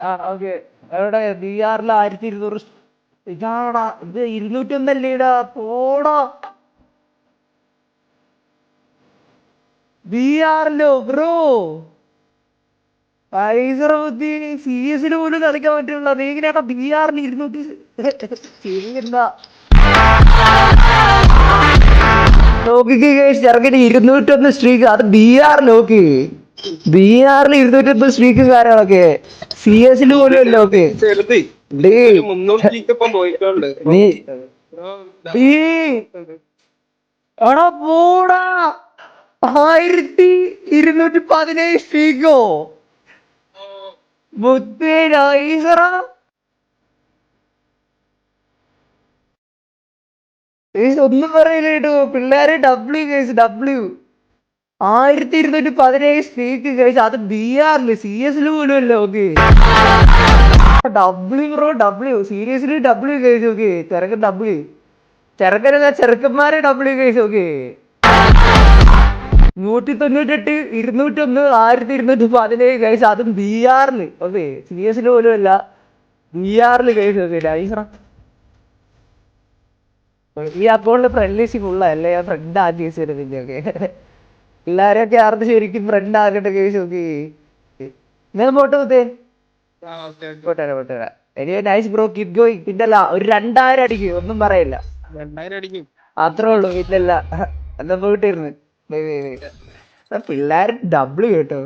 ആ ഓക്കെ. എവിടെ ബി ആറിൽ 1200? ഇതാടാ ഇത് 201 പോടാ. ബി ആറിലോ ബ്രോ? ഐസർ ബുദ്ധി സി എസിന് പോലും കളിക്കാൻ പറ്റില്ല. നീ ഇങ്ങനെയാ ബി ആറിന് 200? ശരിയെന്നാ നോക്കിക്ക് ചെറുക്കിന് 201 സ്ട്രീക്ക്. അത് ബി ആർ നോക്ക്. ബി ആറിൽ 201 സ്ട്രീക്ക് കാര്യങ്ങളൊക്കെ സി എസിന് പോലും അല്ല. ഓക്കെ ചെറുത് ഡേ ഒരു 300 പോയിട്ടുണ്ട്. നീ എടാ പോടാ. 1217 സ്ട്രീക്കോ ബുദ്ധി നൈസറാ. ഒന്നും പറയില്ല കേട്ടോ പിള്ളേരെ. ഡബ്ല്യു 1217 സ്ട്രീക്ക് കഴിച്ച്. അത് ബി ആറില് സി എസില് പോലും അല്ല. Okay W bro W seriously W കഴിച്ചു. ഓക്കെ ചെറുക്കൻ ഡബ്ല്യു. ചെറുക്കനല്ല ചെറുക്കന്മാരെ ഡബ്ല്യു കഴിച്ചു. ഓക്കെ 198 201 1217 കഴിച്ച്. അതും ബി ആറില്. ഓക്കെ സി എസില് പോലും അല്ല ബി ആറില് കഴിച്ചു. ഓക്കെ നൈസറാ. ഈ അക്കൗണ്ടില് ഫ്രണ്ട്ലിസ്റ്റ് ഫുള്ളാ. അല്ലേ ഞാൻ ഫ്രണ്ട് ആക്കി വെച്ച് തരുന്നില്ല. ഓക്കെ പിള്ളേരെയൊക്കെ ആർന്ന് ശരിക്കും ഫ്രണ്ട് ആക്കട്ടെ കേസ്. നോക്കി ഞാൻ പോട്ടെ മുത്തേ. പോട്ടെ പോട്ടെ. എനിക്ക് നൈസ് ബ്രോ കീപ് ഗോയിങ്. പിന്നല്ല ഒരു 2000 അടിക്കും. ഒന്നും പറയില്ല. 2000 അടിക്കും. അത്രേ ഉള്ളൂ. പിന്നല്ല എന്നാ പോയിട്ടിരുന്ന് പിള്ളേർ ഡബ്ല്യു കേട്ടോ.